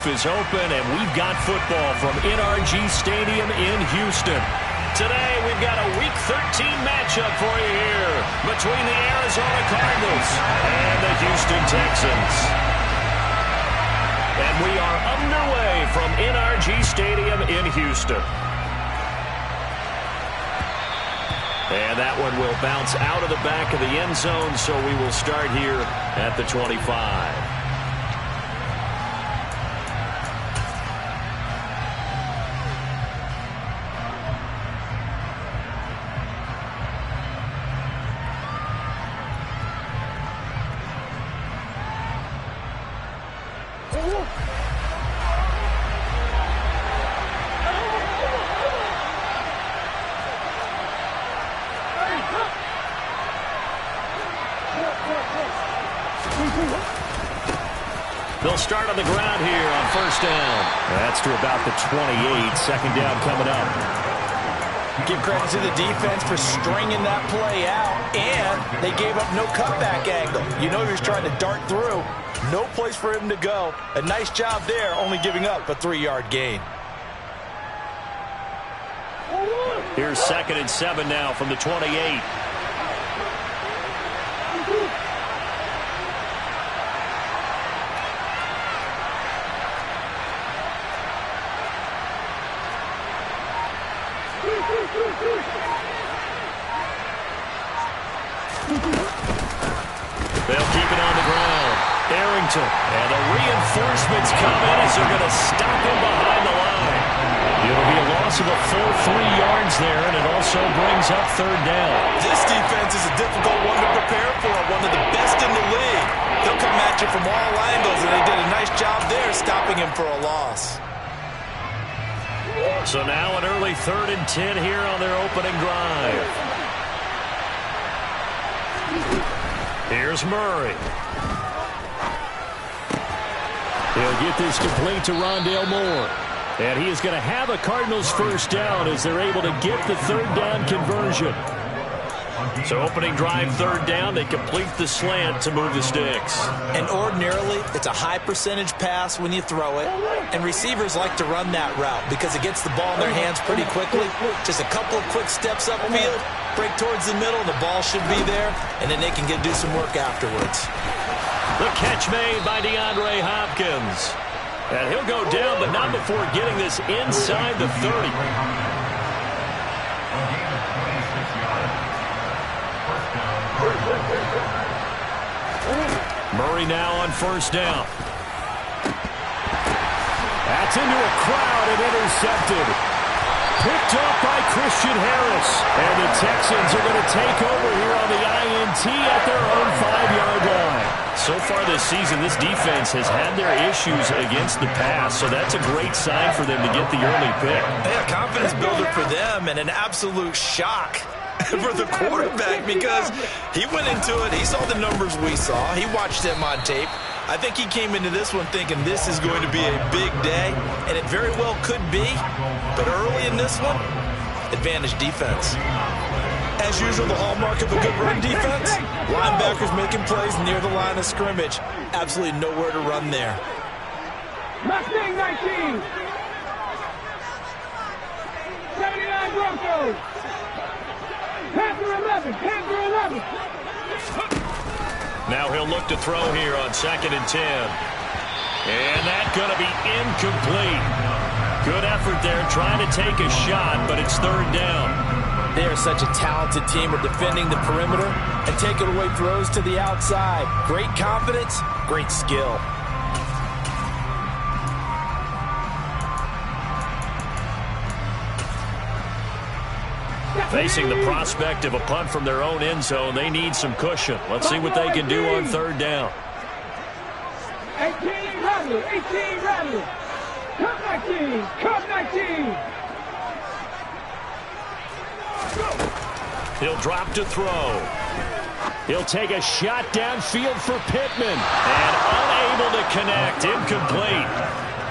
Is open, and we've got football from NRG Stadium in Houston. Today, we've got a Week 13 matchup for you here between the Arizona Cardinals and the Houston Texans. And we are underway from NRG Stadium in Houston. And that one will bounce out of the back of the end zone, so we will start here at the 25. They'll start on the ground here on first down. That's to about the 28. Second down coming up. Give credit to the defense for stringing that play out, and they gave up no cutback angle. You know he was trying to dart through. No place for him to go. A nice job there, only giving up a 3-yard gain. Here's 2nd and 7 now from the 28. They'll keep it on the ground. Arrington. And the reinforcements come in as they're going to stop him behind the line. It'll be a loss of a full 3 yards there, and it also brings up third down. This defense is a difficult one to prepare for, one of the best in the league. They'll come at you from all angles, and they did a nice job there stopping him for a loss. So now an early 3rd and 10 here on their opening drive. Here's Murray. He'll get this complete to Rondale Moore. And he is going to have a Cardinals first down as they're able to get the third down conversion. So opening drive, third down, they complete the slant to move the sticks. And ordinarily, it's a high percentage pass when you throw it. And receivers like to run that route because it gets the ball in their hands pretty quickly. Just a couple of quick steps upfield, break towards the middle, the ball should be there, and then they can do some work afterwards. The catch made by DeAndre Hopkins. And he'll go down, but not before getting this inside the 30. Murray now on first down. That's into a crowd and intercepted. Picked up by Christian Harris. And the Texans are going to take over here on the INT at their own 5-yard line. So far this season, this defense has had their issues against the pass, so that's a great sign for them to get the early pick. Yeah, confidence builder for them and an absolute shock for the quarterback because he went into it. He saw the numbers we saw. He watched them on tape. I think he came into this one thinking this is going to be a big day, and it very well could be. But early in this one, advantage defense. As usual, the hallmark of a good run defense, linebackers making plays near the line of scrimmage. Absolutely nowhere to run there. Mustang 19. 79 Broncos. Panther 11. Panther 11. Now he'll look to throw here on 2nd and 10. And that's going to be incomplete. Good effort there trying to take a shot, but it's third down. They are such a talented team at defending the perimeter and taking away throws to the outside. Great confidence, great skill. Facing the prospect of a punt from their own end zone, they need some cushion. Let's see what they can do on third down. 18 Rattler, 18 Rattler. Cup 19, Cup 19. He'll drop to throw. He'll take a shot downfield for Pittman. And unable to connect. Incomplete.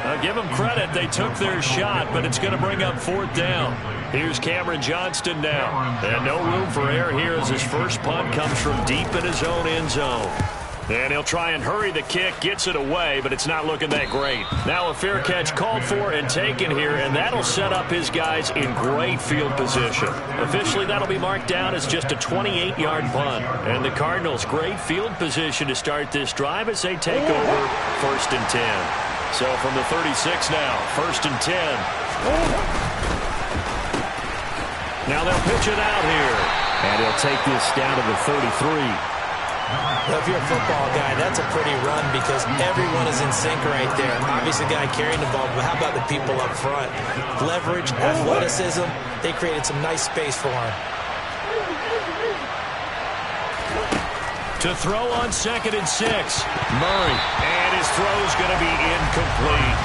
I'll give them credit. They took their shot, but it's going to bring up fourth down. Here's Cameron Johnston now. And no room for error here as his first punt comes from deep in his own end zone. And he'll try and hurry the kick, gets it away, but it's not looking that great. Now a fair catch called for and taken here, and that'll set up his guys in great field position. Officially, that'll be marked down as just a 28-yard punt. And the Cardinals, great field position to start this drive as they take over 1st and 10. So from the 36 now, 1st and 10. Now they'll pitch it out here. And he'll take this down to the 33. Well, if you're a football guy, that's a pretty run because everyone is in sync right there. Obviously, the guy carrying the ball, but how about the people up front? Leverage, athleticism, they created some nice space for him. To throw on 2nd and 6. Murray. And his throw's going to be incomplete.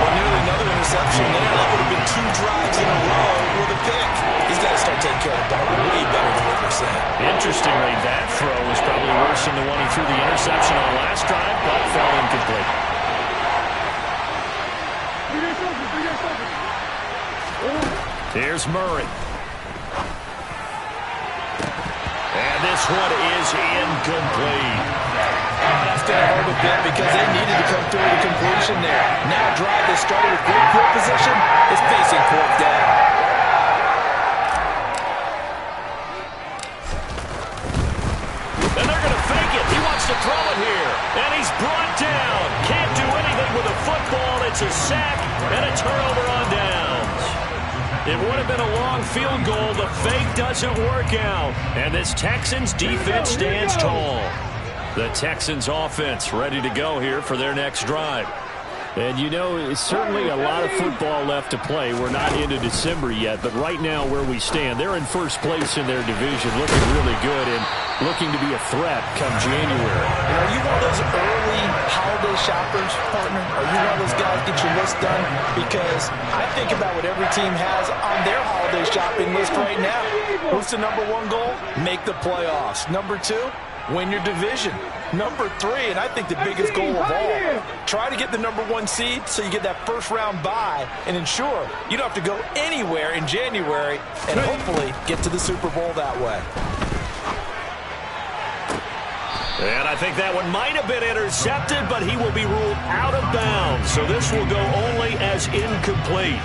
Well, nearly another interception there. That would have been 2 drives in a row with a pick. He's got to start taking care of the ball way better than what we're saying. Interestingly, that throw was probably worse than the one he threw the interception on last drive, but fell incomplete. Here's Murray. And this one is incomplete. That's going to hurt a bit because they needed to come through the completion there. Now a drive that started with great field position is facing 4th down. And they're going to fake it. He wants to throw it here. And he's brought down. Can't do anything with a football. It's a sack and a turnover on downs. It would have been a long field goal. The fake doesn't work out. And this Texans defense stands tall. The Texans offense ready to go here for their next drive. And you know, it's certainly a lot of football left to play. We're not into December yet, but right now where we stand, they're in 1st place in their division, looking really good and looking to be a threat come January. And are you one of those early holiday shoppers, partner? Are you one of those guys get your list done? Because I think about what every team has on their holiday shopping list right now. What's the number 1 goal? Make the playoffs. Number 2? Win your division. Number 3, and I think the biggest goal of all, try to get the number 1 seed so you get that 1st round bye and ensure you don't have to go anywhere in January and hopefully get to the Super Bowl that way. And I think that one might have been intercepted, but he will be ruled out of bounds. So this will go only as incomplete.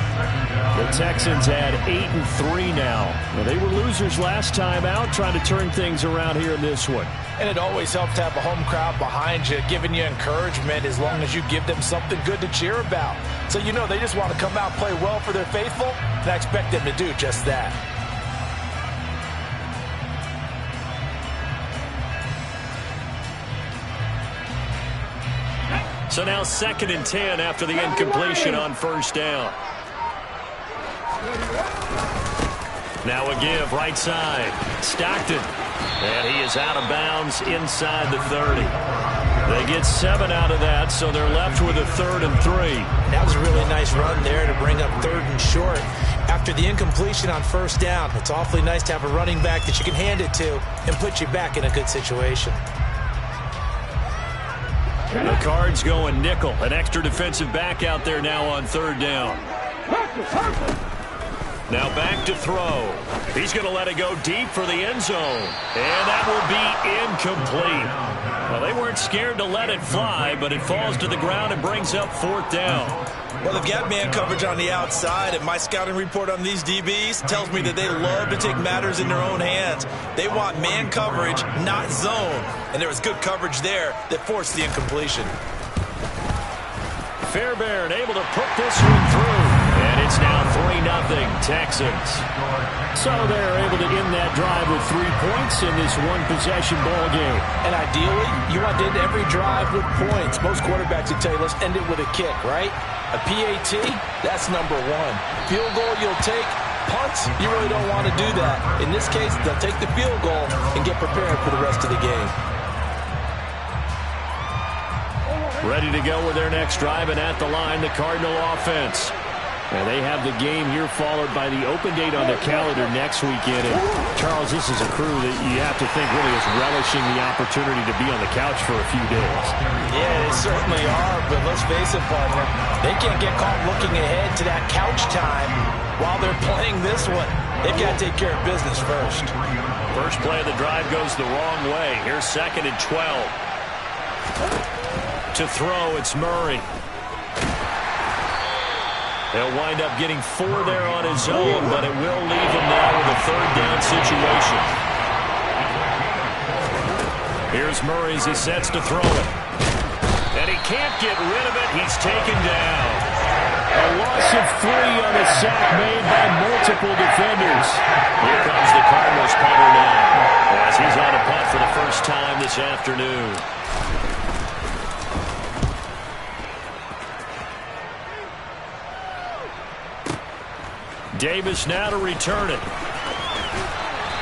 The Texans had 8-3 now. Well, they were losers last time out, trying to turn things around here in this one. And it always helps to have a home crowd behind you, giving you encouragement as long as you give them something good to cheer about. So you know they just want to come out and play well for their faithful, and I expect them to do just that. So now 2nd and 10 after the incompletion on 1st down. Now a give right side. Stockton. And he is out of bounds inside the 30. They get 7 out of that, so they're left with a 3rd and 3. That was a really nice run there to bring up 3rd and short. After the incompletion on 1st down, it's awfully nice to have a running back that you can hand it to and put you back in a good situation. The Cards going nickel. An extra defensive back out there now on 3rd down. Now back to throw. He's going to let it go deep for the end zone. And that will be incomplete. Well, they weren't scared to let it fly, but it falls to the ground and brings up 4th down. Well, they've got man coverage on the outside, and my scouting report on these DBs tells me that they love to take matters in their own hands. They want man coverage, not zone. And there was good coverage there that forced the incompletion. Fairbairn able to put this one through. And it's now 3-0 Texans. So they're able to end that drive with 3 points in this one-possession ball game. And ideally, you want to end every drive with points. Most quarterbacks would tell you, let's end it with a kick, right? A PAT, that's number 1. Field goal you'll take. Punts, you really don't want to do that. In this case, they'll take the field goal and get prepared for the rest of the game. Ready to go with their next drive, and at the line, the Cardinal offense. And they have the game here followed by the open date on their calendar next weekend. And Charles, this is a crew that you have to think really is relishing the opportunity to be on the couch for a few days. Yeah, they certainly are, but let's face it, partner. They can't get caught looking ahead to that couch time while they're playing this one. They've got to take care of business first. First play of the drive goes the wrong way. Here's 2nd and 12. To throw, it's Murray. He'll wind up getting 4 there on his own, but it will leave him now with a 3rd down situation. Here's Murray as he sets to throw it. And he can't get rid of it. He's taken down. A loss of 3 on a sack made by multiple defenders. Here comes the Cardinals punter now, as he's on a punt for the first time this afternoon. Davis now to return it.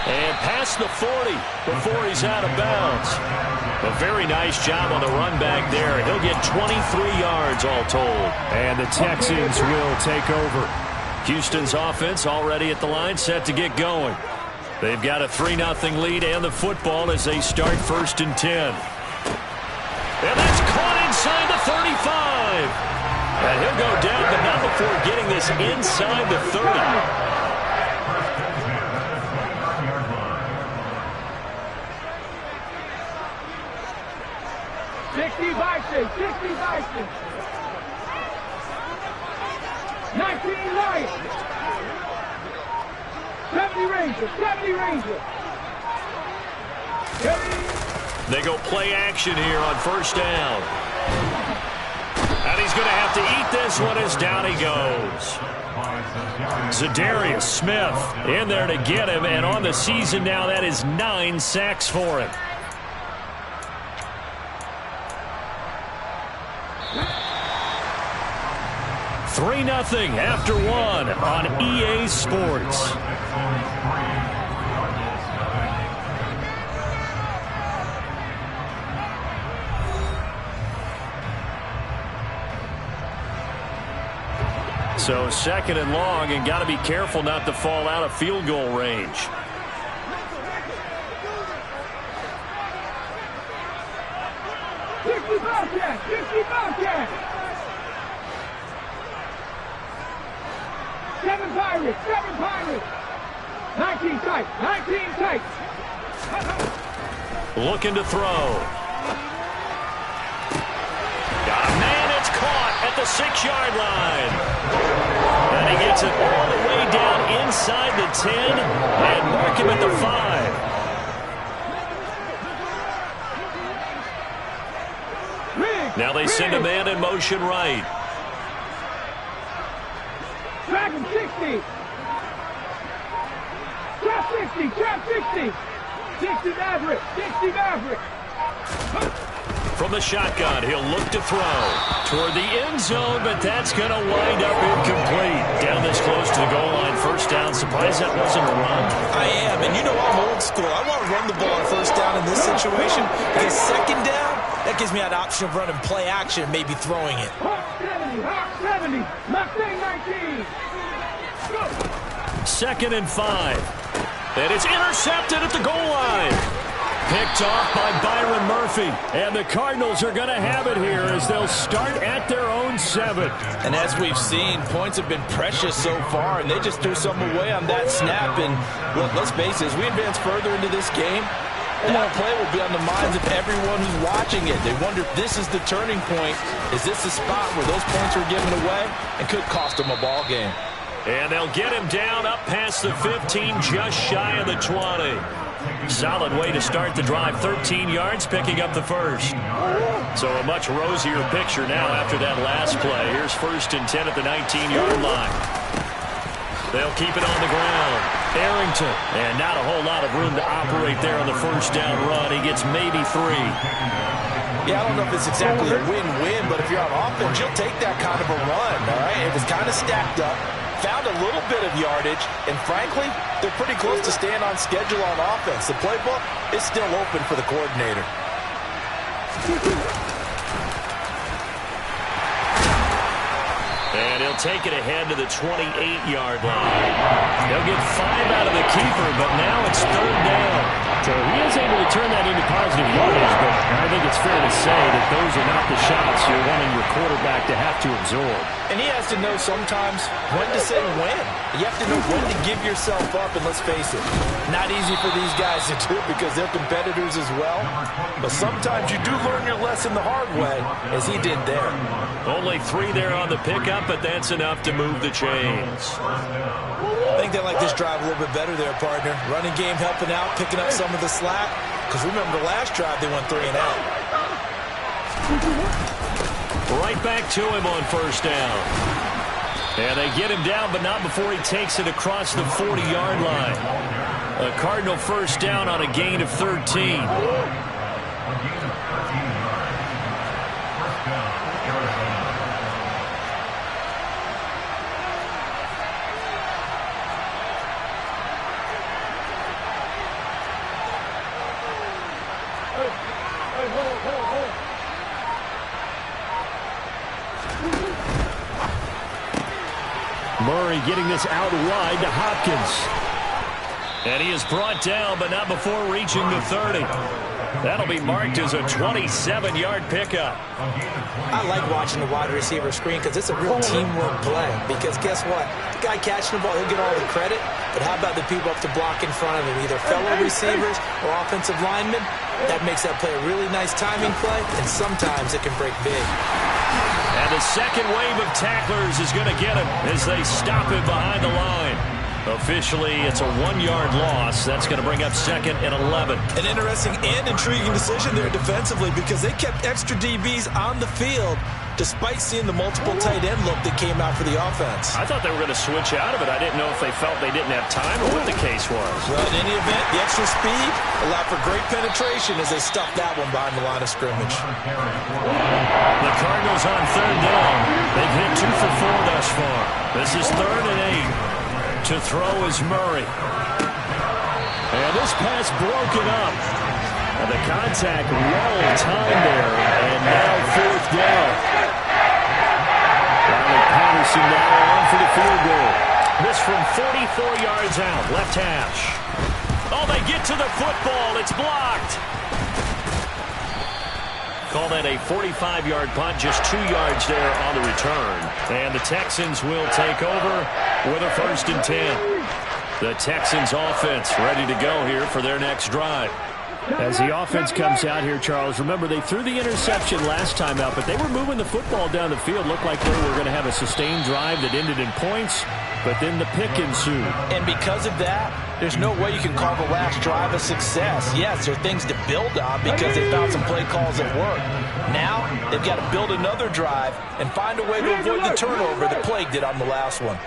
And past the 40 before he's out of bounds. A very nice job on the run back there. He'll get 23 yards all told. And the Texans will take over. Houston's offense already at the line, set to get going. They've got a 3-0 lead and the football as they start 1st and 10. And that's caught inside the 35. And he'll go down, but not before getting this inside the 30. 60 Vikings, 60 Vikings. 19 Lions. 70 Rangers, 70 Rangers. They go play action here on 1st down. And he's going to have to eat this one as down he goes. Zadarius Smith in there to get him, and on the season now, that is 9 sacks for him. $3-0 after 1 on EA Sports. So 2nd and long, and got to be careful not to fall out of field goal range. Bobcat, 50 Bobcat. 7 Pirates, 7 Pirates. 19 tight, 19 tight. Looking to throw. Got a man, it's caught at the 6-yard line. And he gets it all the way down inside the 10 and mark him at the 5. Now they send a man in motion right. Trap 60. Trap 60, trap 60. 60 Maverick, 60 Maverick. From the shotgun, he'll look to throw toward the end zone, but that's going to wind up incomplete. Down this close to the goal line, 1st down. Surprised that wasn't a run. I am, and you know I'm old school. I want to run the ball on 1st down in this situation because 2nd down, that gives me that option of running play action and maybe throwing it. Hawk 70, Hawk 70, Mustang 19. Go. 2nd and 5. And it's intercepted at the goal line. Picked off by Byron Murphy. And the Cardinals are going to have it here as they'll start at their own 7. And as we've seen, points have been precious so far, and they just threw some away on that snap. And look, let's face it, as we advance further into this game, that play will be on the minds of everyone who's watching it. They wonder if this is the turning point. Is this the spot where those points were given away and could cost them a ball game? And they'll get him down up past the 15, just shy of the 20. Solid way to start the drive. 13 yards, picking up the 1st. So a much rosier picture now after that last play. Here's 1st and 10 at the 19-yard line. They'll keep it on the ground. Arrington, and not a whole lot of room to operate there on the 1st down run. He gets maybe 3. Yeah, I don't know if it's exactly a win-win, but if you're on offense, you'll take that kind of a run, all right? It was kind of stacked up. Found a little bit of yardage, and frankly, they're pretty close to staying on schedule on offense. The playbook is still open for the coordinator. And he'll take it ahead to the 28-yard line. He'll get 5 out of the keeper, but now it's 3rd down. So he is able to turn that into positive yardage, but I think it's fair to say that those are not the shots you're wanting your quarterback to have to absorb. And he has to know sometimes when to say when. You have to know when to give yourself up, and let's face it, not easy for these guys to do because they're competitors as well. But sometimes you do learn your lesson the hard way, as he did there. Only 3 there on the pickup, but that's enough to move the chains. I think they like this drive a little bit better there, partner. Running game helping out, picking up some of the slack. Because remember the last drive, they went 3 and out. Right back to him on 1st down. And they get him down, but not before he takes it across the 40-yard line. A Cardinal 1st down on a gain of 13. Murray getting this out wide to Hopkins. And he is brought down, but not before reaching the 30. That'll be marked as a 27-yard pickup. I like watching the wide receiver screen because it's a real teamwork play. Because guess what? The guy catching the ball, he'll get all the credit. But how about the people up to block in front of him, either fellow receivers or offensive linemen? That makes that play a really nice timing play, and sometimes it can break big. And the second wave of tacklers is going to get him as they stop him behind the line. Officially, it's a 1-yard loss. That's going to bring up 2nd and 11. An interesting and intriguing decision there defensively because they kept extra DBs on the field despite seeing the multiple tight end look that came out for the offense. I thought they were going to switch out of it. I didn't know if they felt they didn't have time or what the case was. Well, in any event, the extra speed allowed for great penetration as they stuffed that one behind the line of scrimmage. The Cardinals on 3rd down. They've hit 2 for 4 thus far. This is 3rd and 8. To throw is Murray. And this pass broken up. And the contact well timed there. And now 4th down. Riley Patterson now on for the field goal. This from 44 yards out. Left hash. Oh, they get to the football. It's blocked. Call that a 45-yard punt, just 2 yards there on the return. And the Texans will take over with a 1st and 10. The Texans offense ready to go here for their next drive. As the offense comes out here, Charles, remember they threw the interception last time out, but they were moving the football down the field. Looked like they were going to have a sustained drive that ended in points, but then the pick ensued. And because of that, there's no way you can call the last drive a success. Yes, there are things to build on because they found some play calls that work. Now, they've got to build another drive and find a way to avoid the turnover that plagued it on the last one.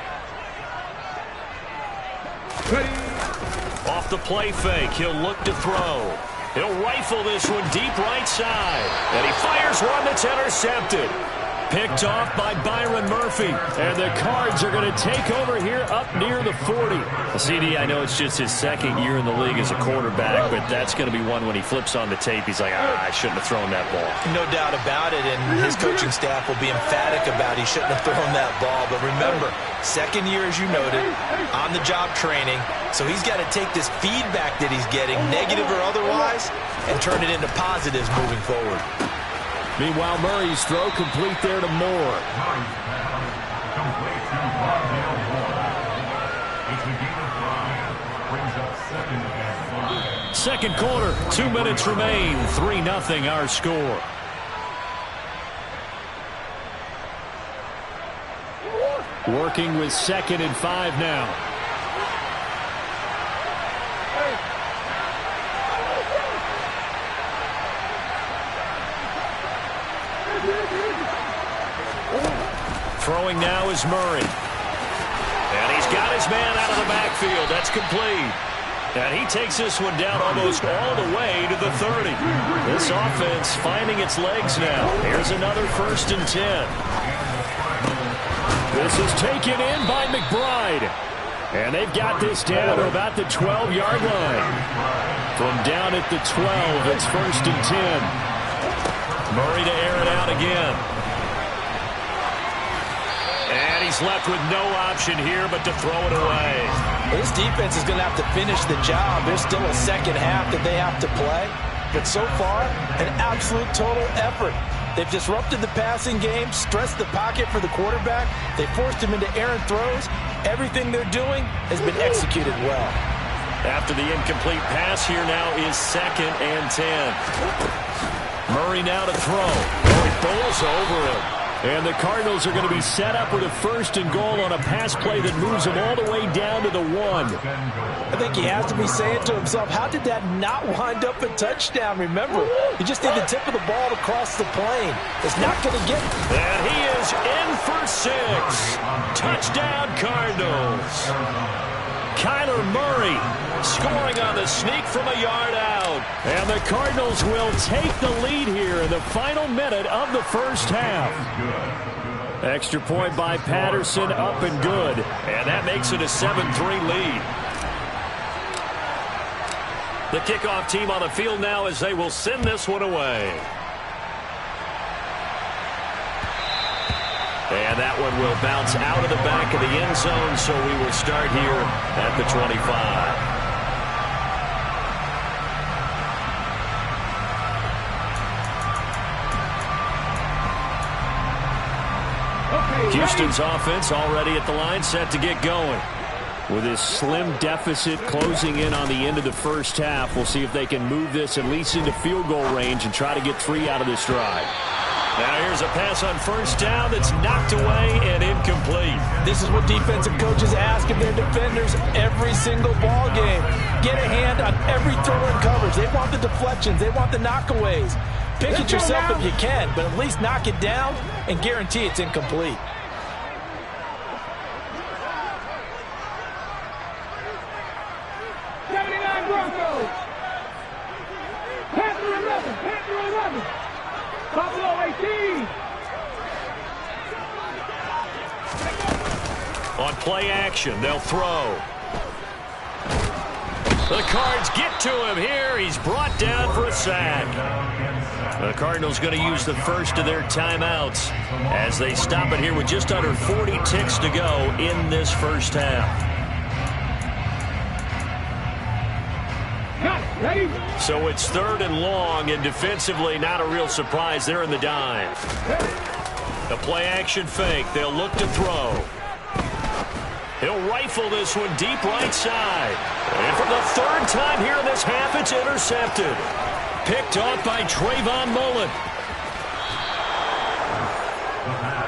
Off the play fake, he'll look to throw. He'll rifle this one deep right side. And he fires one that's intercepted. Picked off by Byron Murphy. And the Cards are going to take over here up near the 40. CD, I know it's just his 2nd year in the league as a quarterback, but that's going to be one when he flips on the tape. He's like, I shouldn't have thrown that ball. No doubt about it, and his coaching staff will be emphatic about he shouldn't have thrown that ball. But remember, 2nd year, as you noted, on-the-job training. So he's got to take this feedback that he's getting, negative or otherwise, and turn it into positives moving forward. Meanwhile, Murray's throw complete there to Moore. Second quarter, 2 minutes remain. 3-0 our score. Working with 2nd and 5 now. Throwing now is Murray. And he's got his man out of the backfield. That's complete. And he takes this one down almost all the way to the 30. This offense finding its legs now. Here's another 1st and 10. This is taken in by McBride. And they've got this down to about the 12-yard line. From down at the 12, it's 1st and 10. Murray to air it out again. He's left with no option here but to throw it away. This defense is going to have to finish the job. There's still a second half that they have to play. But so far, an absolute total effort. They've disrupted the passing game, stressed the pocket for the quarterback. They forced him into errant throws. Everything they're doing has been executed well. After the incomplete pass, here now is 2nd and 10. Murray now to throw. Oh, he bowls over him. And the Cardinals are going to be set up with a 1st and goal on a pass play that moves them all the way down to the 1. I think he has to be saying to himself, how did that not wind up a touchdown? Remember, you just need the tip of the ball to cross the plane. It's not going to get... And he is in for 6. Touchdown, Cardinals. Kyler Murray scoring on the sneak from a yard out. And the Cardinals will take the lead here in the final minute of the first half. Extra point by Patterson, up and good. And that makes it a 7-3 lead. The kickoff team on the field now as they will send this one away. And that one will bounce out of the back of the end zone, so we will start here at the 25. Houston's offense already at the line, set to get going. With this slim deficit closing in on the end of the first half, we'll see if they can move this at least into field goal range and try to get 3 out of this drive. Now here's a pass on 1st down that's knocked away and incomplete. This is what defensive coaches ask of their defenders every single ball game. Get a hand on every throw and coverage. They want the deflections. They want the knockaways. Pick it yourself if you can, but at least knock it down and guarantee it's incomplete. Buffalo 18. On play action, they'll throw. The Cards get to him here. He's brought down for a sack. The Cardinals going to use the first of their timeouts as they stop it here with just under 40 ticks to go in this first half. Ready? So it's 3rd and long, and defensively not a real surprise. They're in the dime. The play action fake. They'll look to throw. He'll rifle this one deep right side. And for the 3rd time here in this half, it's intercepted. Picked off by Trayvon Mullen.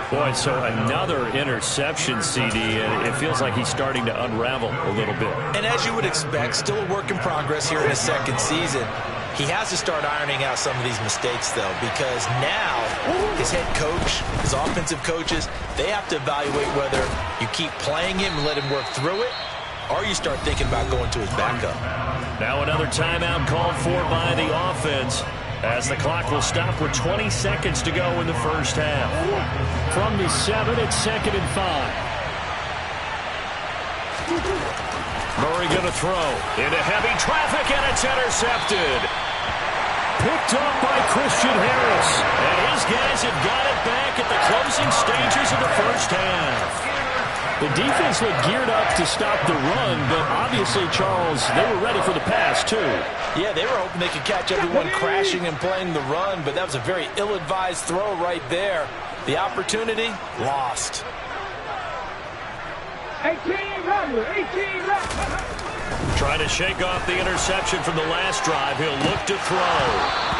Boy, so another interception, CD, and it feels like he's starting to unravel a little bit. And as you would expect, still a work in progress here in his 2nd season. He has to start ironing out some of these mistakes, though, because now his head coach, his offensive coaches, they have to evaluate whether you keep playing him and let him work through it, or you start thinking about going to his backup. Now another timeout called for by the offense, as the clock will stop with 20 seconds to go in the first half. From the 7, it's 2nd and 5. Murray going to throw into heavy traffic, and it's intercepted. Picked up by Christian Harris. And his guys have got it back at the closing stages of the first half. The defense looked geared up to stop the run, but obviously, Charles, they were ready for the pass, too. Yeah, they were hoping they could catch everyone crashing and playing the run, but that was a very ill-advised throw right there. The opportunity, lost. 18 runner, 18 runner. Trying to shake off the interception from the last drive. He'll look to throw.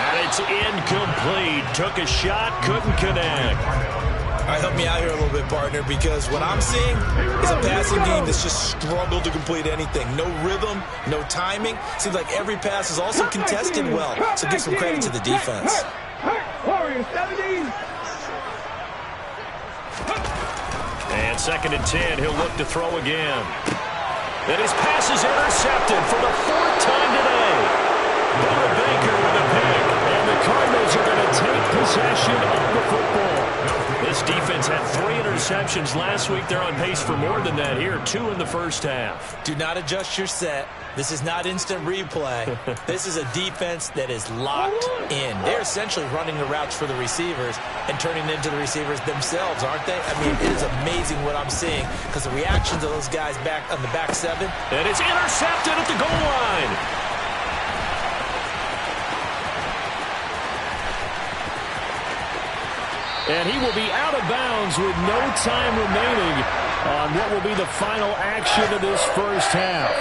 And it's incomplete. Took a shot, couldn't connect. All right, help me out here a little bit, partner, because what I'm seeing is a passing game that's just struggled to complete anything. No rhythm, no timing. Seems like every pass is also contested well, so give some credit to the defense. Warriors 17. And 2nd and 10, he'll look to throw again. And his pass is intercepted for the 4th time today. Butler Baker with a pick, and the Cardinals are going to take possession of the football. this defense had 3 interceptions last week. They're on pace for more than that here, 2 in the first half. Do not adjust your set. This is not instant replay. This is a defense that is locked in. They're essentially running the routes for the receivers and turning into the receivers themselves, aren't they? I mean, it is amazing what I'm seeing because the reactions of those guys back on the back 7. And it's intercepted at the goal line. And he will be out of bounds with no time remaining on what will be the final action of this first half.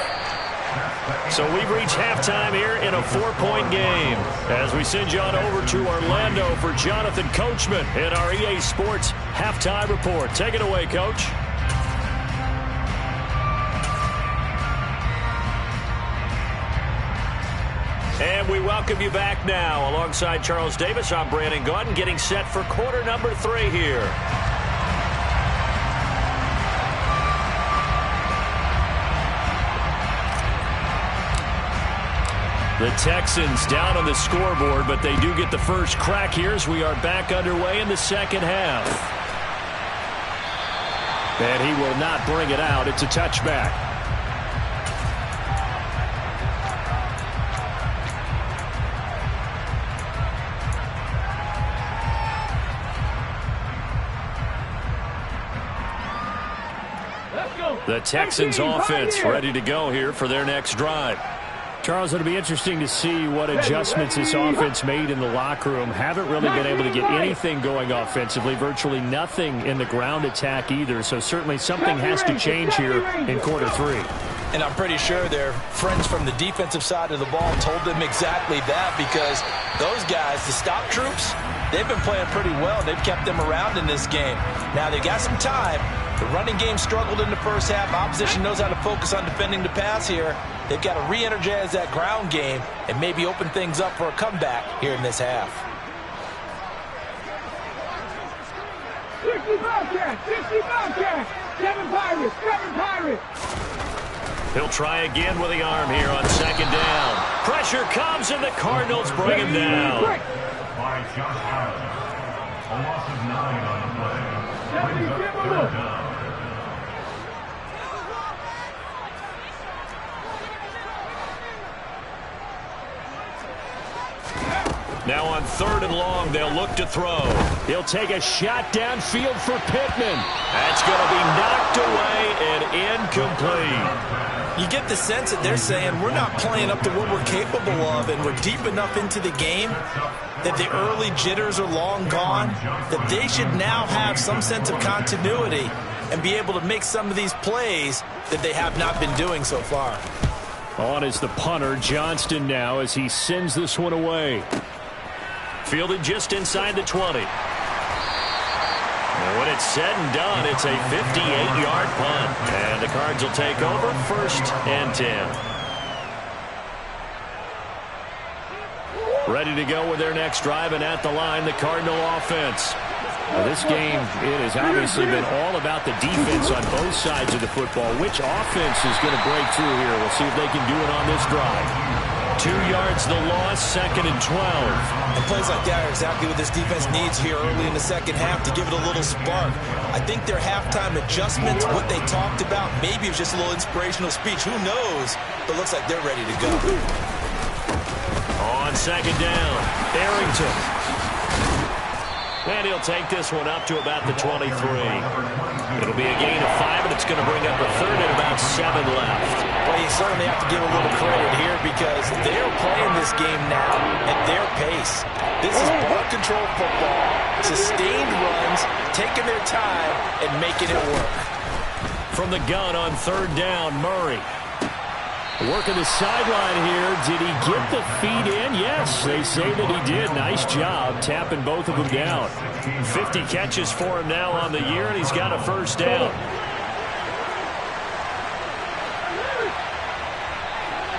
So we've reached halftime here in a 4-point game as we send you on over to Orlando for Jonathan Coachman in our EA Sports Halftime Report. Take it away, Coach. And we welcome you back now. Alongside Charles Davis, I'm Brandon Gaudin, getting set for quarter number 3 here. The Texans down on the scoreboard, but they do get the first crack here as we are back underway in the second half. And he will not bring it out. It's a touchback. The Texans offense ready to go here for their next drive. Charles, it'll be interesting to see what adjustments this offense made in the locker room. Haven't really been able to get anything going offensively, virtually nothing in the ground attack either. So certainly something has to change here in quarter 3. And I'm pretty sure their friends from the defensive side of the ball told them exactly that because those guys, the stop troops, they've been playing pretty well. They've kept them around in this game. Now, they got some time. The running game struggled in the first half. Opposition knows how to focus on defending the pass here. They've got to re-energize that ground game and maybe open things up for a comeback here in this half. 60 Bobcats, 60 Bobcats, 7 Pirates, 7 Pirates. He'll try again with the arm here on second down. Pressure comes and the Cardinals bring him down. By Josh Allen. A loss of 9 on the play. Brings up third down. Now on 3rd and long, they'll look to throw. He'll take a shot downfield for Pittman. That's going to be knocked away and incomplete. You get the sense that they're saying we're not playing up to what we're capable of and we're deep enough into the game that the early jitters are long gone, that they should now have some sense of continuity and be able to make some of these plays that they have not been doing so far. On is the punter, Johnston, now as he sends this one away. Fielded just inside the 20. And when it's said and done, it's a 58-yard punt. And the Cards will take over 1st and 10. Ready to go with their next drive, and at the line, the Cardinal offense. Now, this game, it has obviously been all about the defense on both sides of the football. Which offense is going to break through here? We'll see if they can do it on this drive. 2 yards the loss, 2nd and 12. And plays like that are exactly what this defense needs here early in the second half to give it a little spark. I think their halftime adjustments, what they talked about, maybe it was just a little inspirational speech. Who knows? But it looks like they're ready to go. On 2nd down, Arrington. And he'll take this one up to about the 23. It'll be a gain of 5, and it's going to bring up a 3rd and about 7 left. Well, you certainly have to give a little credit here because they're playing this game now at their pace. This is ball control football, sustained runs, taking their time, and making it work. From the gun on 3rd down, Murray. Working the sideline here. Did he get the feet in? Yes, they say that he did. Nice job tapping both of them down. 50 catches for him now on the year, and he's got a 1st down.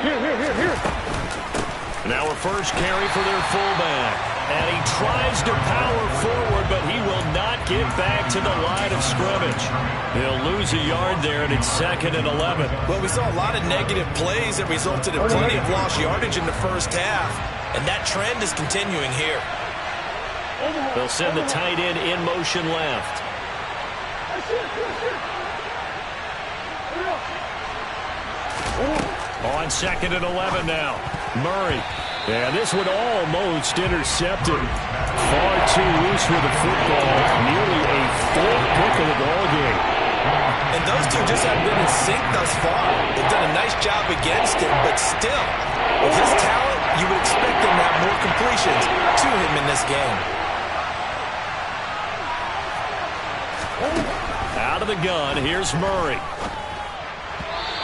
Here. Now a first carry for their fullback. And he tries to power forward, but he will not get back to the line of scrimmage. He'll lose a yard there, and it's 2nd and 11. Well, we saw a lot of negative plays that resulted in plenty of lost yardage in the first half, and that trend is continuing here. They'll send the tight end in motion left. On 2nd and 11 now. Murray. And this one almost intercepted. Far too loose with the football. Nearly a 4th pick of the ball game. And those two just haven't been in sync thus far. They've done a nice job against him, but still, with his talent, you would expect them to have more completions to him in this game. Out of the gun, here's Murray.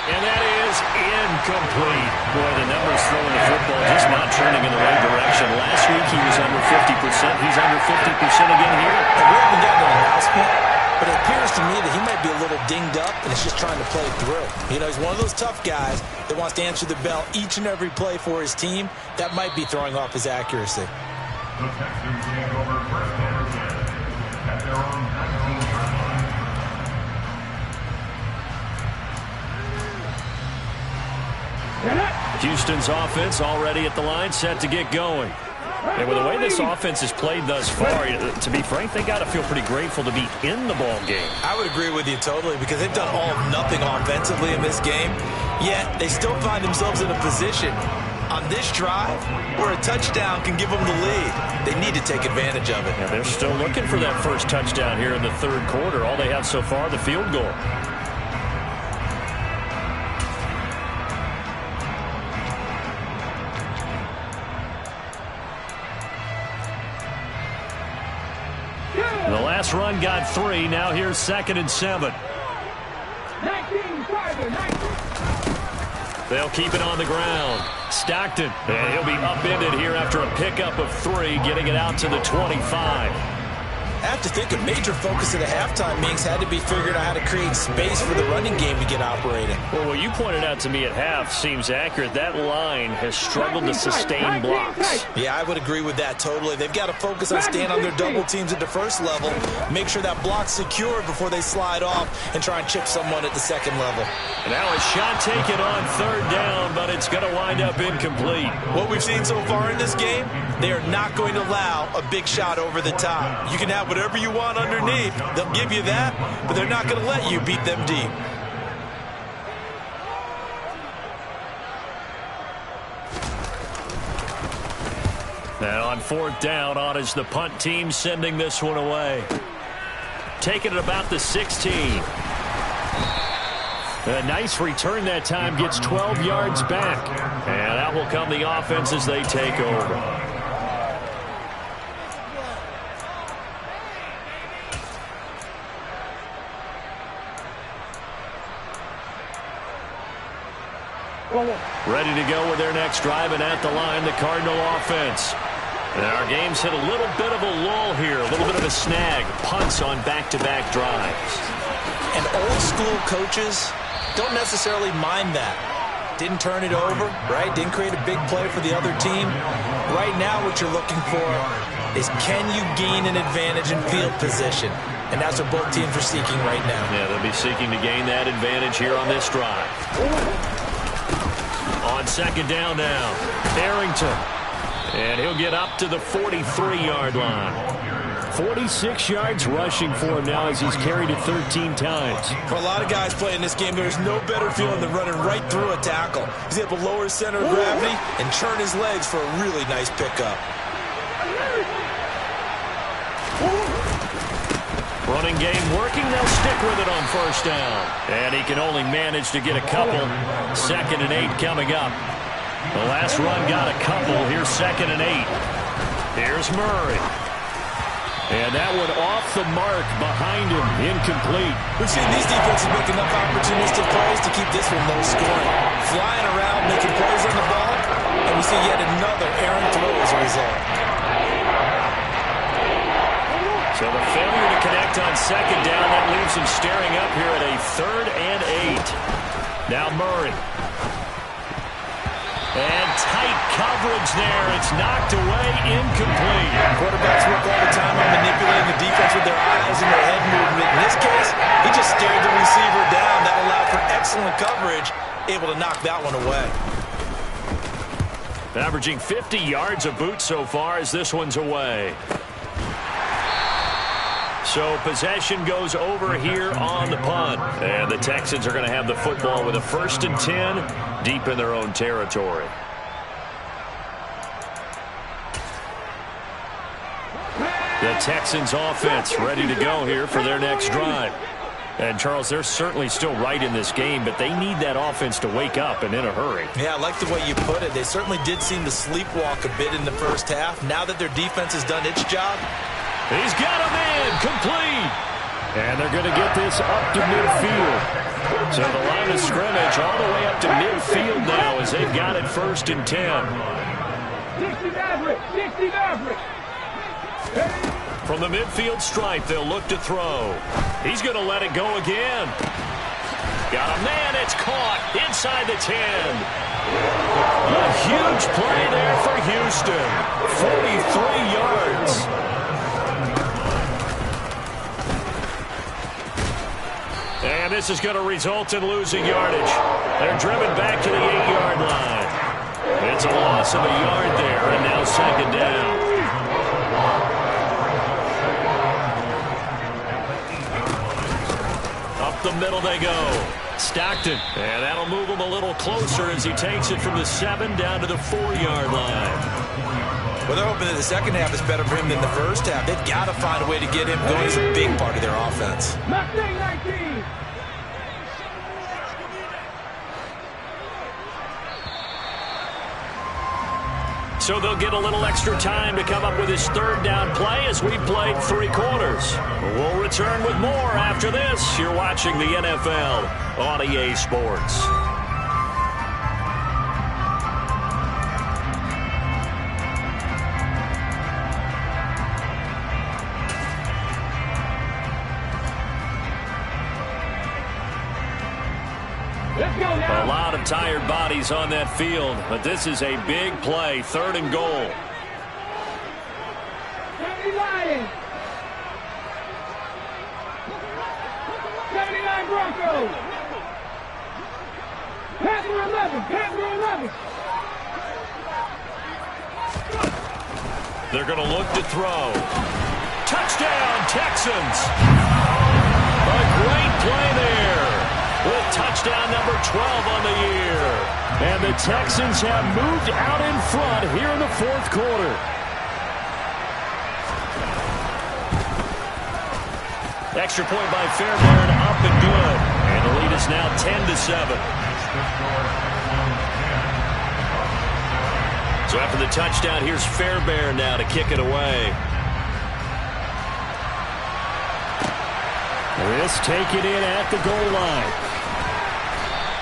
And that is incomplete. Boy, the numbers throwing the football just not turning in the right direction. Last week he was under 50%. He's under 50% again here. And we haven't gotten an announcement, but it appears to me that he might be a little dinged up and is just trying to play through. You know, he's one of those tough guys that wants to answer the bell each and every play for his team. That might be throwing off his accuracy. The Texans take over first and 10 at their own 19-yard line. Houston's offense already at the line, set to get going. And with the way this offense has played thus far, to be frank, they got to feel pretty grateful to be in the ball game. I would agree with you totally because they've done all of nothing offensively in this game, yet they still find themselves in a position on this drive where a touchdown can give them the lead. They need to take advantage of it. Yeah, they're still looking for that first touchdown here in the 3rd quarter. All they have so far, the field goal. The last run got 3. Now here's 2nd and 7. 19. They'll keep it on the ground. Stockton, and he'll be upended here after a pickup of 3, getting it out to the 25. I have to think a major focus of the halftime meetings had to be figuring out how to create space for the running game to get operating. Well, what you pointed out to me at half seems accurate. That line has struggled to sustain blocks. Yeah, I would agree with that totally. They've got to focus on staying on their double teams at the first level, make sure that block's secure before they slide off and try and chip someone at the 2nd level. And now a shot taken on 3rd down, but it's going to wind up incomplete. What we've seen so far in this game, they are not going to allow a big shot over the top. You can have whatever you want underneath. They'll give you that, but they're not going to let you beat them deep. And on 4th down, on is the punt team sending this one away. Taking it about the 16. A nice return that time, gets 12 yards back. And out will come the offense as they take over. Ready to go with their next drive, and at the line, the Cardinal offense. And our game's hit a little bit of a lull here, a little bit of a snag. Punts on back-to-back drives. And old-school coaches don't necessarily mind that. Didn't turn it over, right? Didn't create a big play for the other team. Right now, what you're looking for is can you gain an advantage in field position? And that's what both teams are seeking right now. Yeah, they'll be seeking to gain that advantage here on this drive. On 2nd down now, Arrington. And he'll get up to the 43-yard line. 46 yards rushing for him now as he's carried it 13 times. For a lot of guys playing this game, there's no better feeling than running right through a tackle. He's able to lower his center of gravity and turn his legs for a really nice pickup. Running game working. They'll stick with it on 1st down. And he can only manage to get a couple. 2nd and 8 coming up. The last run got a couple. Here's 2nd and 8. Here's Murray. And that one off the mark behind him. Incomplete. We've seen these defenses make enough opportunistic plays to keep this one low scoring. Flying around, making plays on the ball. And we see yet another errant throw as a result. So the failure to connect on 2nd down, that leaves him staring up here at a 3rd and 8. Now Murray. And tight coverage there. It's knocked away, incomplete. Quarterbacks work all the time on manipulating the defense with their eyes and their head movement. In this case, he just stared the receiver down. That allowed for excellent coverage, able to knock that one away. Averaging 50 yards a boot so far as this one's away. So possession goes over here on the punt. And the Texans are going to have the football with a 1st and 10 deep in their own territory. The Texans offense ready to go here for their next drive. And, Charles, they're certainly still right in this game, but they need that offense to wake up and in a hurry. Yeah, I like the way you put it. They certainly did seem to sleepwalk a bit in the first half. Now that their defense has done its job. He's got him in, complete. And they're going to get this up to midfield. So the line of scrimmage all the way up to midfield now as they've got it 1st and 10. 60 Maverick, 60 Maverick. From the midfield stripe, they'll look to throw. He's going to let it go again. Got a man, it's caught inside the 10. A huge play there for Houston. 43 yards. And this is going to result in losing yardage. They're driven back to the 8-yard line. It's a loss of a yard there, and now 2nd down. Up the middle they go. Stockton. And that'll move him a little closer as he takes it from the 7 down to the 4-yard line. Well, they're hoping that the second half is better for him than the first half. They've got to find a way to get him going. He's a big part of their offense. Mustang 19. So they'll get a little extra time to come up with his 3rd down play as we've played 3 quarters. We'll return with more after this. You're watching the NFL on EA Sports. A lot of tired bodies on that field, but this is a big play, 3rd and goal. 70 Lions. 79 Broncos. Panther 11, Panther 11. They're going to look to throw. Touchdown, Texans. A great play there. With touchdown number 12 on the year. And the Texans have moved out in front here in the 4th quarter. Extra point by Fairbairn, up and good. And the lead is now 10-7. So after the touchdown, here's Fairbairn now to kick it away. This taken in at the goal line.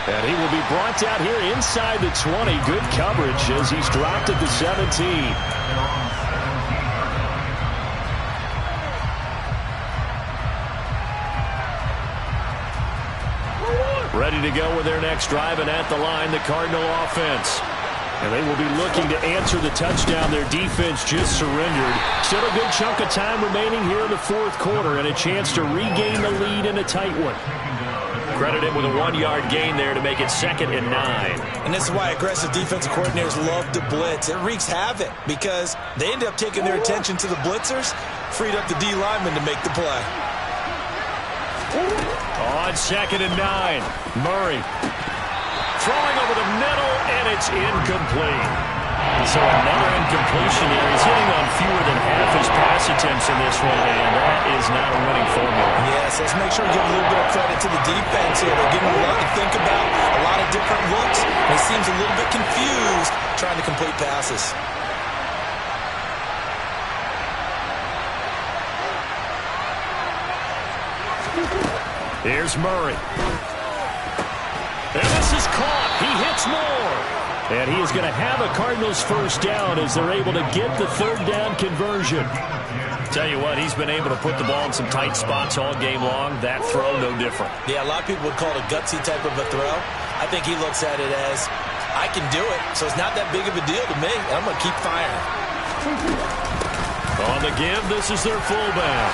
And he will be brought down here inside the 20. Good coverage as he's dropped at the 17. Ready to go with their next drive, and at the line, the Cardinal offense. And they will be looking to answer the touchdown their defense just surrendered. Still a good chunk of time remaining here in the 4th quarter and a chance to regain the lead in a tight one. Credited with a 1-yard gain there to make it 2nd and 9. And this is why aggressive defensive coordinators love to blitz. It wreaks havoc because they end up taking their attention to the blitzers, freed up the D lineman to make the play. On 2nd and 9, Murray throwing over the middle, and it's incomplete. So another incompletion here. He's hitting on fewer than half his pass attempts in this one, and that is not a winning formula. Yes, let's make sure we give a little bit of credit to the defense here. They're getting a lot to think about, a lot of different looks, and he seems a little bit confused trying to complete passes. Here's Murray. And this is caught. He hits more. And he is going to have a Cardinals 1st down as they're able to get the 3rd down conversion. Tell you what, he's been able to put the ball in some tight spots all game long. That throw, no different. Yeah, a lot of people would call it a gutsy type of a throw. I think he looks at it as, I can do it, so it's not that big of a deal to me. I'm going to keep firing. On the give, this is their fullback.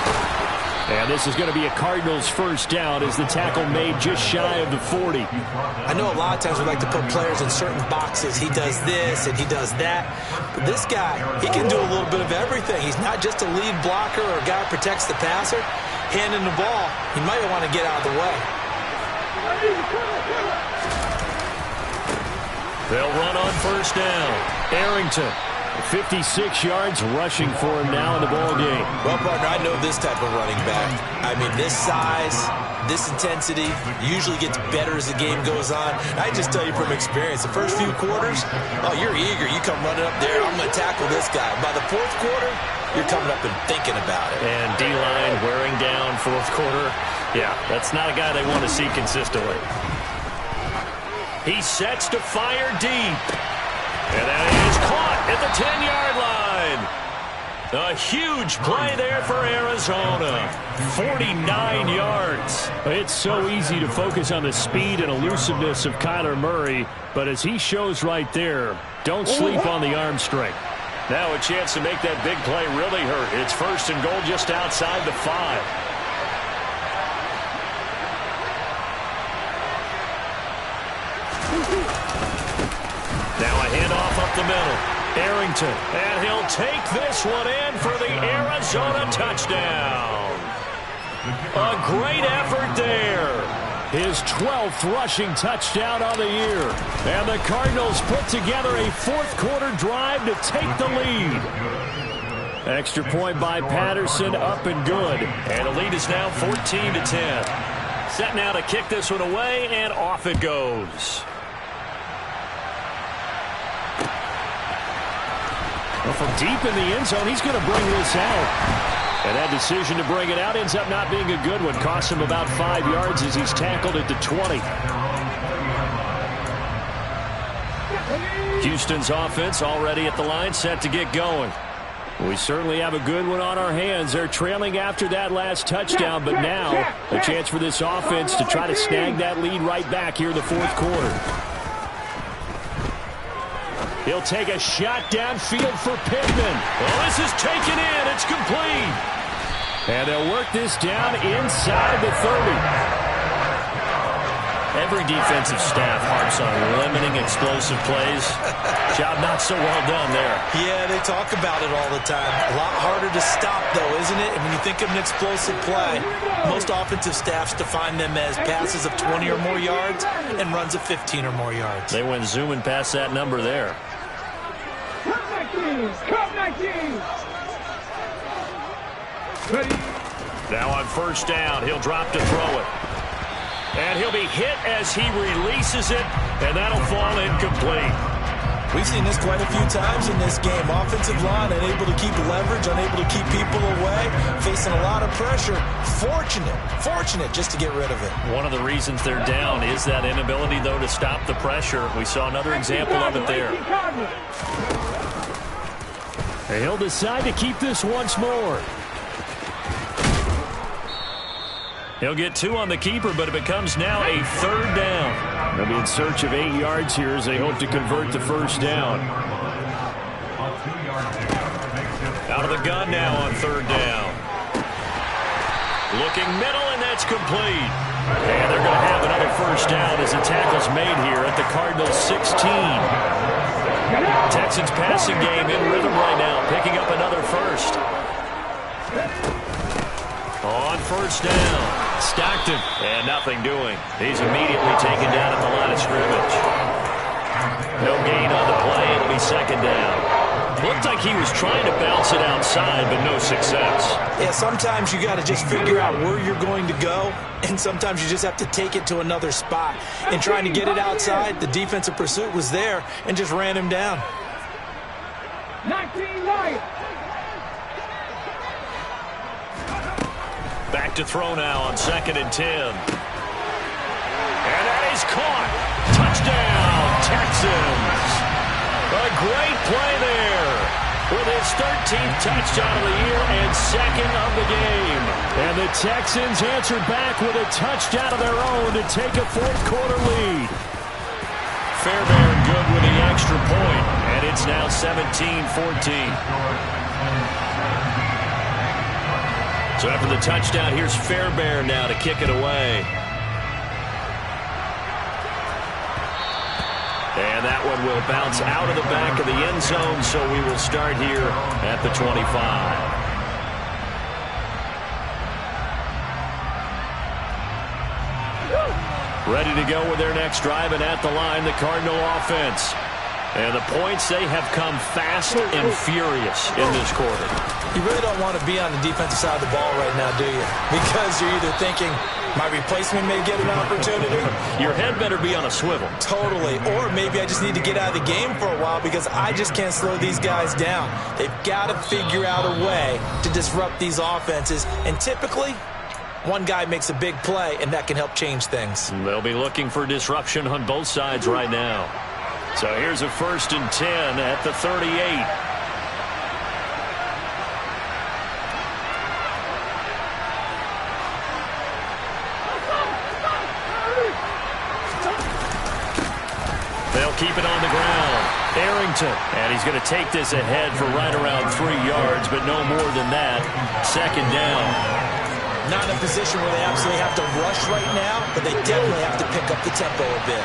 And this is going to be a Cardinals first down as the tackle made just shy of the 40. I know a lot of times we like to put players in certain boxes. He does this and he does that. But this guy, he can do a little bit of everything. He's not just a lead blocker or a guy who protects the passer. Handing the ball, he might want to get out of the way. They'll run on first down. Arrington, 56 yards rushing for him now in the ball game. Well, partner, I know this type of running back. I mean, this size, this intensity usually gets better as the game goes on. I just tell you from experience, the first few quarters, oh, you're eager. You come running up there, I'm going to tackle this guy. By the fourth quarter, you're coming up and thinking about it. And D-line wearing down fourth quarter. Yeah, that's not a guy they want to see consistently. He sets to fire deep. And that is caught at the 10-yard line. A huge play there for Arizona. 49 yards. It's so easy to focus on the speed and elusiveness of Kyler Murray, but as he shows right there, don't sleep on the arm strength. Now a chance to make that big play really hurt. It's first and goal just outside the 5. Now a handoff up the middle. Arrington, and he'll take this one in for the Arizona touchdown. A great effort there. His 12th rushing touchdown on the year. And the Cardinals put together a fourth quarter drive to take the lead. Extra point by Patterson, up and good. And the lead is now 14-10. Set now to kick this one away, and off it goes. Well, from deep in the end zone, he's going to bring this out. And that decision to bring it out ends up not being a good one. Costs him about 5 yards as he's tackled at the 20. Houston's offense already at the line, set to get going. We certainly have a good one on our hands. They're trailing after that last touchdown, but now a chance for this offense to try to snag that lead right back here in the fourth quarter. He'll take a shot downfield for Pittman. Well, this is taken in. It's complete. And they'll work this down inside the 30. Every defensive staff harps on limiting explosive plays. Job not so well done there. Yeah, they talk about it all the time. A lot harder to stop, though, isn't it? And when you think of an explosive play, most offensive staffs define them as passes of 20 or more yards and runs of 15 or more yards. They went zooming past that number there. Come 19. Ready. Now on first down, he'll drop to throw it. And he'll be hit as he releases it, and that'll fall incomplete. We've seen this quite a few times in this game. Offensive line unable to keep leverage, unable to keep people away, facing a lot of pressure. Fortunate just to get rid of it. One of the reasons they're down is that inability, though, to stop the pressure. We saw another example of it there. And he'll decide to keep this once more. He'll get 2 on the keeper, but it becomes now a third down. They'll be in search of 8 yards here as they hope to convert the first down. Out of the gun now on third down. Looking middle, and that's complete. And they're going to have another first down as the tackle's made here at the Cardinals 16. Texans passing game in rhythm right now, picking up another first. On first down. Stockton, and nothing doing. He's immediately taken down at the line of scrimmage. No gain on the play. It'll be second down. Looked like he was trying to bounce it outside, but no success. Yeah, sometimes you got to just figure out where you're going to go, and sometimes you just have to take it to another spot. And trying to get it outside, the defensive pursuit was there and just ran him down. 19-9. Back to throw now on 2nd and 10. And that is caught. Touchdown, Texans. A great play there with his 13th touchdown of the year and second of the game. And the Texans answer back with a touchdown of their own to take a fourth quarter lead. Fairbairn good with the extra point, and it's now 17-14. So after the touchdown, here's Fairbairn now to kick it away. And that one will bounce out of the back of the end zone, so we will start here at the 25. Ready to go with their next drive, and at the line, the Cardinal offense. And the points, they have come fast and furious in this quarter. You really don't want to be on the defensive side of the ball right now, do you? Because you're either thinking, my replacement may get an opportunity. Your head better be on a swivel. Totally. Or maybe I just need to get out of the game for a while because I just can't slow these guys down. They've got to figure out a way to disrupt these offenses. And typically, one guy makes a big play, and that can help change things. They'll be looking for disruption on both sides right now. So here's a 1st and 10 at the 38. They'll keep it on the ground. Arrington, and he's going to take this ahead for right around 3 yards, but no more than that. 2nd down. Not in a position where they absolutely have to rush right now, but they definitely have to pick up the tempo a bit.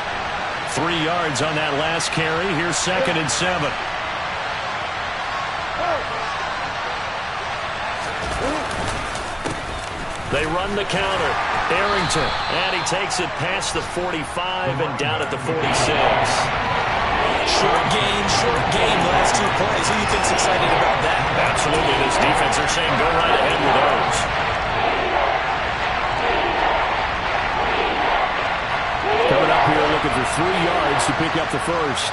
3 yards on that last carry. Here's 2nd and 7. They run the counter. Arrington, and he takes it past the 45 and down at the 46. Short gain, last 2 plays. Who do you think's excited about that? Absolutely, this defense are saying go right ahead with those. Coming up here looking for 3 yards to pick up the first.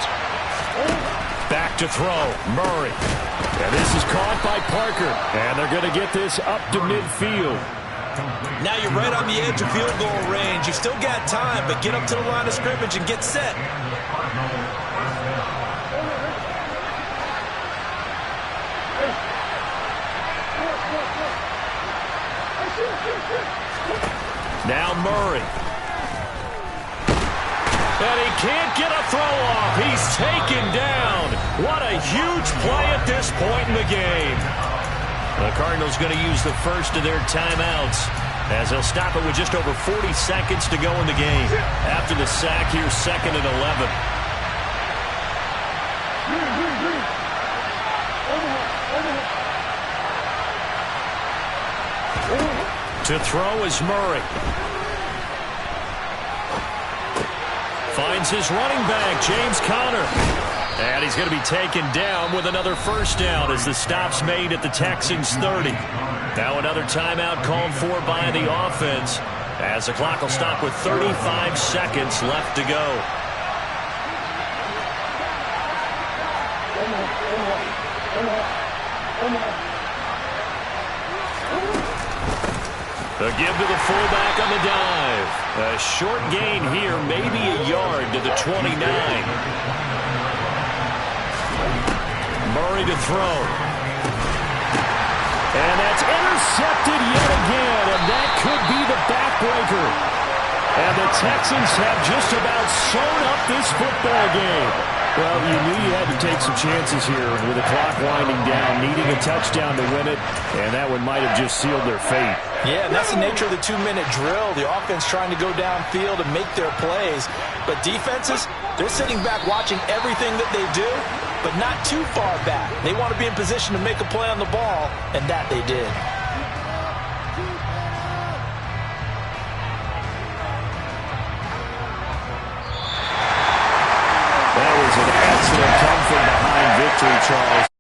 Back to throw, Murray. And this is caught by Parker. And they're going to get this up to midfield. Now you're right on the edge of field goal range. You've still got time, but get up to the line of scrimmage and get set. Now Murray. And he can't get a throw off. He's taken down. What a huge play at this point in the game. The Cardinals going to use the first of their timeouts as they'll stop it with just over 40 seconds to go in the game. After the sack, here's 2nd and 11. To throw is Murray. Finds his running back, James Conner. And he's going to be taken down with another first down as the stop's made at the Texans' 30. Now another timeout called for by the offense as the clock will stop with 35 seconds left to go. The give to the fullback on the dive. A short gain here, maybe a yard to the 29. Murray to throw. And that's intercepted yet again, and that could be the backbreaker. And the Texans have just about sewn up this football game. Well, you knew you had to take some chances here with the clock winding down, needing a touchdown to win it, and that one might have just sealed their fate. Yeah, and that's the nature of the 2-minute drill. The offense trying to go downfield and make their plays. But defenses, they're sitting back watching everything that they do, but not too far back. They want to be in position to make a play on the ball, and that they did. That was an excellent come from behind victory, Charles.